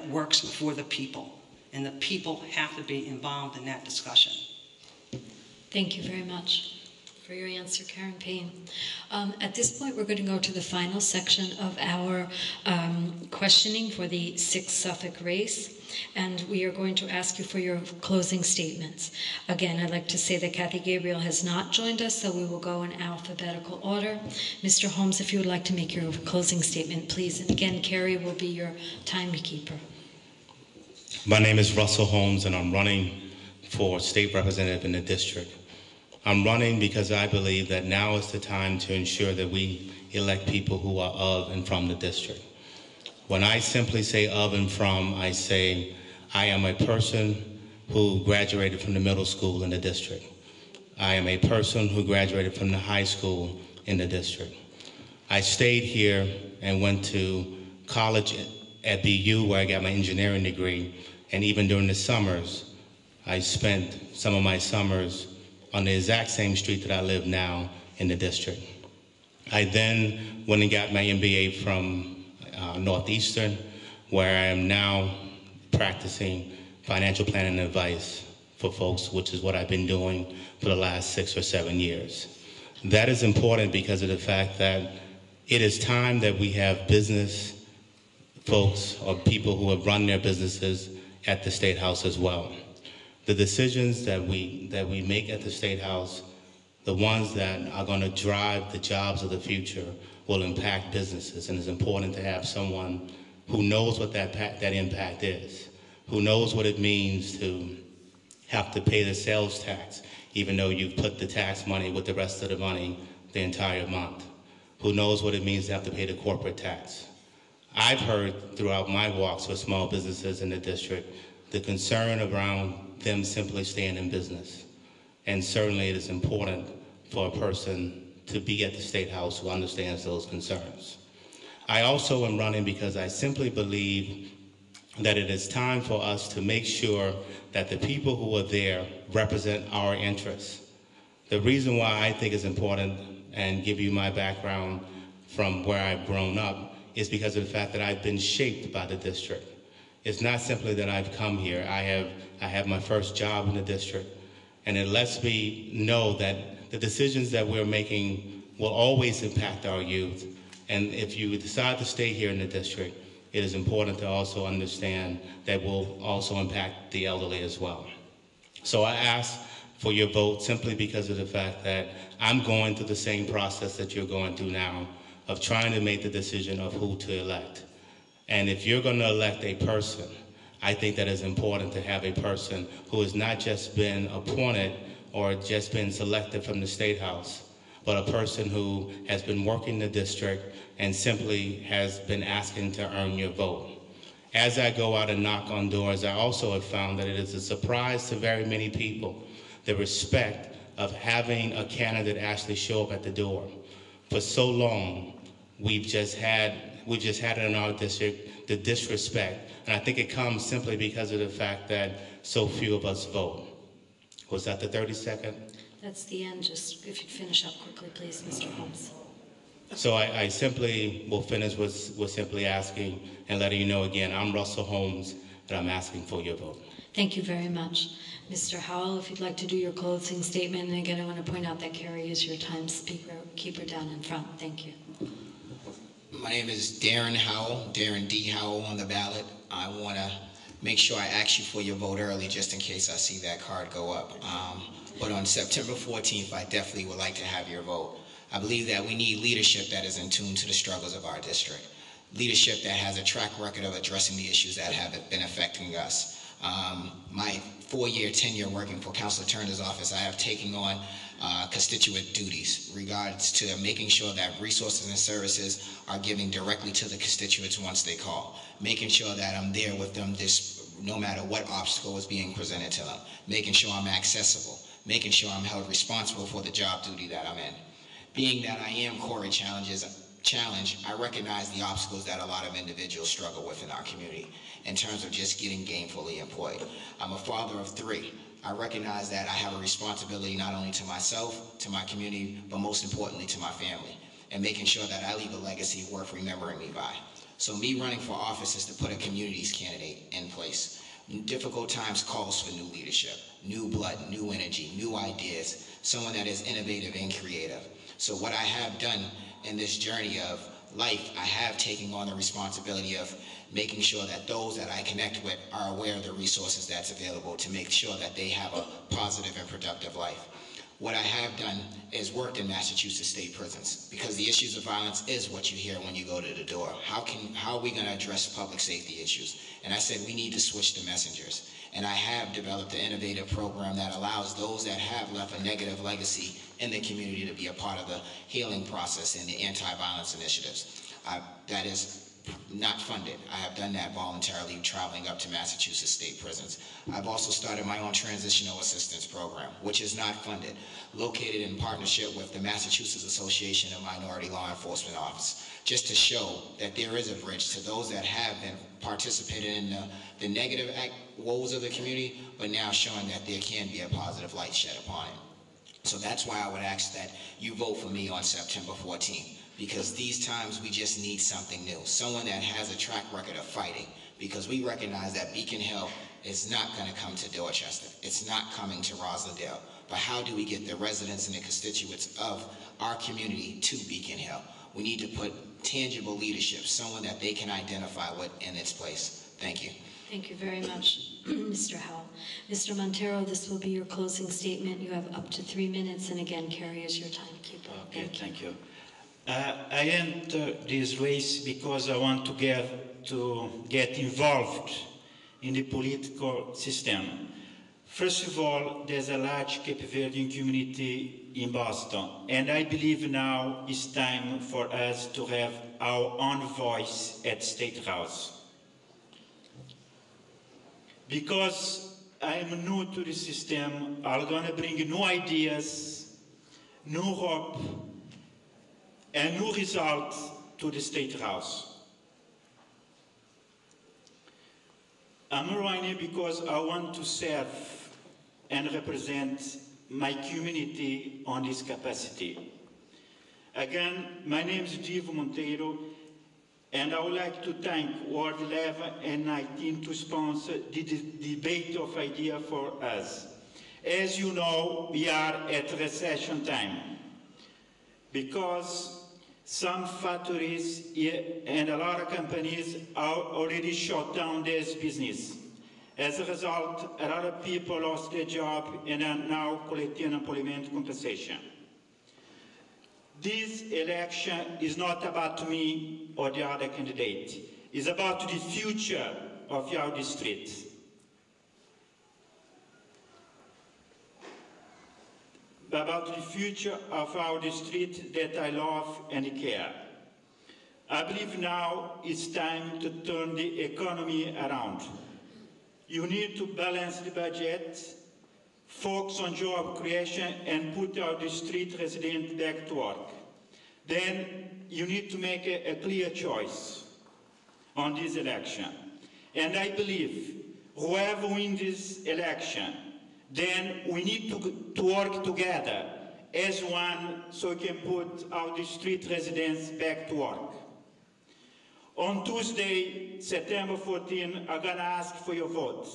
that works for the people. And the people have to be involved in that discussion. Thank you very much for your answer, Karen Payne. At this point, we're going to go to the final section of our questioning for the 6th Suffolk race, and we are going to ask you for your closing statements. Again, I'd like to say that Kathy Gabriel has not joined us, so we will go in alphabetical order. Mr. Holmes, if you would like to make your closing statement, please. And again, Carrie will be your timekeeper. My name is Russell Holmes, and I'm running for state representative in the district. I'm running because I believe that now is the time to ensure that we elect people who are of and from the district. When I simply say of and from, I say I am a person who graduated from the middle school in the district. I am a person who graduated from the high school in the district. I stayed here and went to college at BU where I got my engineering degree, and even during the summers, I spent some of my summers on the exact same street that I live now in the district. I then went and got my MBA from Northeastern, where I am now practicing financial planning and advice for folks, which is what I've been doing for the last 6 or 7 years. That is important because of the fact that it is time that we have business folks or people who have run their businesses at the State House as well. The decisions that we make at the State House, the ones that are going to drive the jobs of the future, will impact businesses, and it's important to have someone who knows what that impact is, who knows what it means to have to pay the sales tax, even though you've put the tax money with the rest of the money the entire month, who knows what it means to have to pay the corporate tax. I've heard throughout my walks with small businesses in the district the concern around them simply staying in business. And certainly it is important for a person to be at the State House who understands those concerns. I also am running because I simply believe that it is time for us to make sure that the people who are there represent our interests. The reason why I think it's important, and give you my background from where I've grown up, is because of the fact that I've been shaped by the district. It's not simply that I've come here. I have my first job in the district, and it lets me know that the decisions that we're making will always impact our youth. And if you decide to stay here in the district, it is important to also understand that will also impact the elderly as well. So I ask for your vote simply because of the fact that I'm going through the same process that you're going through now of trying to make the decision of who to elect. And if you're going to elect a person, I think that it's important to have a person who has not just been appointed or just been selected from the State House, but a person who has been working the district and simply has been asking to earn your vote. As I go out and knock on doors, I also have found that it is a surprise to very many people, the respect of having a candidate actually show up at the door. For so long, we've just had it in our district, the disrespect. And I think it comes simply because of the fact that so few of us vote. Was that the 30-second? That's the end. Just if you'd finish up quickly, please, Mr. Holmes. So I simply will finish with simply asking and letting you know again, I'm Russell Holmes, and I'm asking for your vote. Thank you very much. Mr. Howell, if you'd like to do your closing statement. And again, I want to point out that Carrie is your timekeeper down in front. Thank you. My name is Darren Howell, Darren D. Howell on the ballot. I want to make sure I ask you for your vote early just in case I see that card go up. But on September 14th, I definitely would like to have your vote. I believe that we need leadership that is in tune to the struggles of our district. Leadership that has a track record of addressing the issues that have been affecting us. My 4-year tenure working for Councilor Turner's office, I have taken on constituent duties regards to making sure that resources and services are given directly to the constituents once they call. Making sure that I'm there with them no matter what obstacle is being presented to them. Making sure I'm accessible. Making sure I'm held responsible for the job duty that I'm in. Being that I am Corey Challenge, I recognize the obstacles that a lot of individuals struggle with in our community in terms of just getting gainfully employed. I'm a father of 3. I recognize that I have a responsibility not only to myself, to my community, but most importantly to my family, and making sure that I leave a legacy worth remembering me by. So me running for office is to put a communities candidate in place. Difficult times calls for new leadership, new blood, new energy, new ideas, someone that is innovative and creative. So what I have done in this journey of life, I have taken on the responsibility of making sure that those that I connect with are aware of the resources that's available to make sure that they have a positive and productive life. What I have done is worked in Massachusetts state prisons, because the issues of violence is what you hear when you go to the door. How are we going to address public safety issues? And I said we need to switch the messengers. And I have developed an innovative program that allows those that have left a negative legacy in the community to be a part of the healing process and the anti-violence initiatives. That is not funded. I have done that voluntarily, traveling up to Massachusetts state prisons. I've also started my own transitional assistance program, which is not funded, located in partnership with the Massachusetts Association of Minority Law Enforcement Officers, just to show that there is a bridge to those that have been participated in the negative woes of the community, but now showing that there can be a positive light shed upon it. So that's why I would ask that you vote for me on September 14th. Because these times we just need something new, someone that has a track record of fighting, because we recognize that Beacon Hill is not going to come to Dorchester. It's not coming to Roslindale. But how do we get the residents and the constituents of our community to Beacon Hill? We need to put tangible leadership, someone that they can identify with in its place. Thank you. Thank you very much, Mr. Howell. Mr. Montero, this will be your closing statement. You have up to 3 minutes, and again, Carrie is your timekeeper. Okay, thank you. I enter this race because I want to get involved in the political system. First of all, there's a large Cape Verdean community in Boston, and I believe now it's time for us to have our own voice at State House. Because I am new to the system, I'm going to bring new ideas, new hope, and new results to the State House. I'm running because I want to serve and represent my community on this capacity. Again, my name is Divo Monteiro, and I would like to thank Ward 11 and 19 to sponsor the debate of ideas for us. As you know, we are at recession time, because some factories and a lot of companies are already shut down their business. As a result, a lot of people lost their job and are now collecting unemployment compensation. This election is not about me or the other candidate. It's about the future of our district. About the future of our district that I love and care. I believe now it's time to turn the economy around. You need to balance the budget, focus on job creation, and put our district residents back to work. Then you need to make a clear choice on this election. And I believe whoever wins this election, then we need to work together as one so we can put our district residents back to work. On Tuesday, September 14, I'm going to ask for your vote.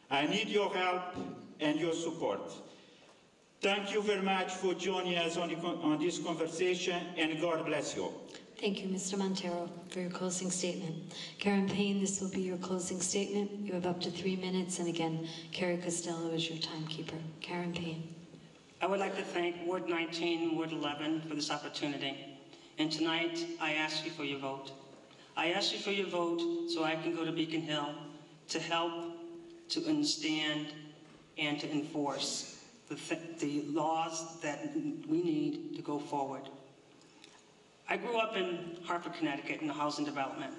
I need your help and your support. Thank you very much for joining us on this conversation, and God bless you. Thank you, Mr. Montero, for your closing statement. Karen Payne, this will be your closing statement. You have up to 3 minutes, and again, Carrie Costello is your timekeeper. Karen Payne. I would like to thank Ward 19 and Ward 11 for this opportunity. And tonight, I ask you for your vote. I ask you for your vote so I can go to Beacon Hill to help, to understand, and to enforce the laws that we need to go forward. I grew up in Hartford, Connecticut in the housing development,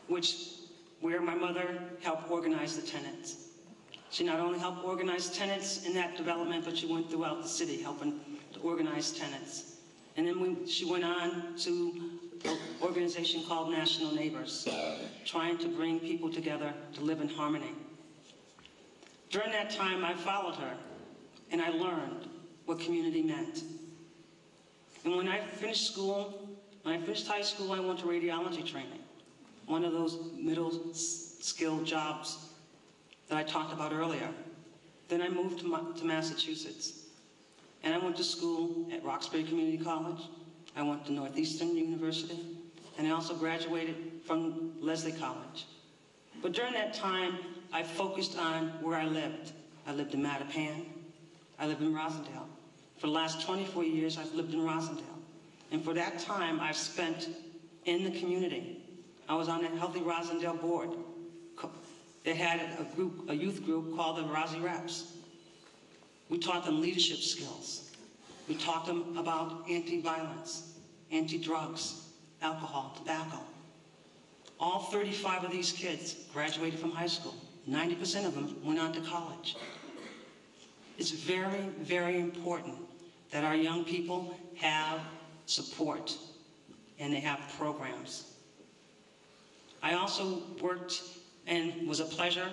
where my mother helped organize the tenants. She not only helped organize tenants in that development, but she went throughout the city helping to organize tenants. And then she went on to an organization called National Neighbors, trying to bring people together to live in harmony. During that time, I followed her, and I learned what community meant. And when I finished school, When I finished high school, I went to radiology training, one of those middle-skilled jobs that I talked about earlier. Then I moved to Massachusetts, and I went to school at Roxbury Community College. I went to Northeastern University, and I also graduated from Lesley College. But during that time, I focused on where I lived. I lived in Mattapan. I lived in Rosendale. For the last 24 years, I've lived in Rosendale. And for that time, I've spent in the community. I was on the Healthy Rosendale board. They had a youth group called the Rosie Reps. We taught them leadership skills. We taught them about anti-violence, anti-drugs, alcohol, tobacco. All 35 of these kids graduated from high school. 90% of them went on to college. It's very, very important that our young people have support and they have programs. I also worked and was a pleasure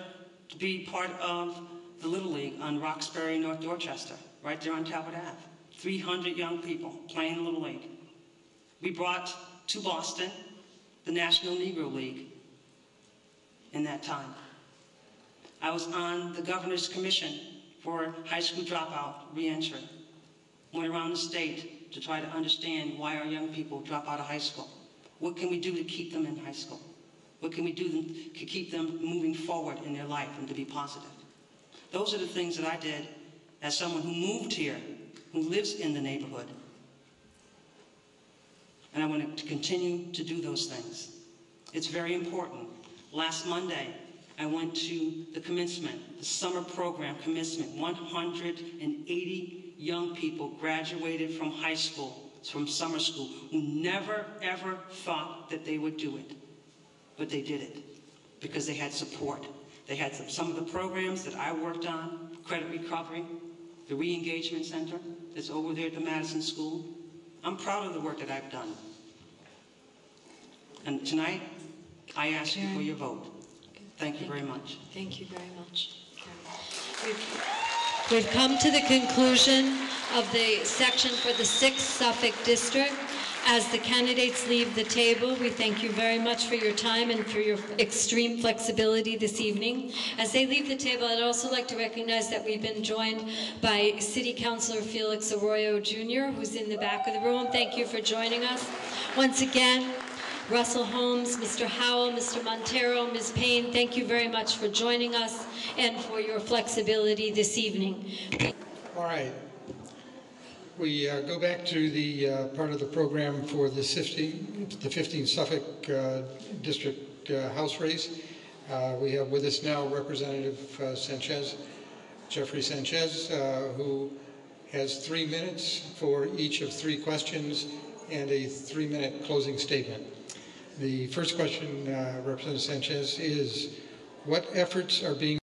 to be part of the Little League on Roxbury, North Dorchester, right there on Talbot Ave. 300 young people playing Little League. We brought to Boston the National Negro League in that time. I was on the Governor's Commission for high school dropout reentry. Went around the state to try to understand why our young people drop out of high school. What can we do to keep them in high school? What can we do to keep them moving forward in their life and to be positive? Those are the things that I did as someone who moved here, who lives in the neighborhood. And I want to continue to do those things. It's very important. Last Monday, I went to the commencement, the summer program commencement. 180 young people graduated from high school, from summer school, who never, ever thought that they would do it. But they did it because they had support. They had some of the programs that I worked on, credit recovery, the re-engagement center that's over there at the Madison School. I'm proud of the work that I've done. And tonight, I ask you for your vote. Thank you very much. Thank you very much. We've come to the conclusion of the section for the 6th Suffolk District. As the candidates leave the table, we thank you very much for your time and for your extreme flexibility this evening. As they leave the table, I'd also like to recognize that we've been joined by City Councilor Felix Arroyo Jr., who's in the back of the room. Thank you for joining us. Once again, Russell Holmes, Mr. Howell, Mr. Montero, Ms. Payne, thank you very much for joining us and for your flexibility this evening. All right. We go back to the part of the program for the 15th Suffolk District House race. We have with us now Representative Sanchez, Jeffrey Sanchez, who has 3 minutes for each of 3 questions and a 3-minute closing statement. The first question, Representative Sanchez, is what efforts are being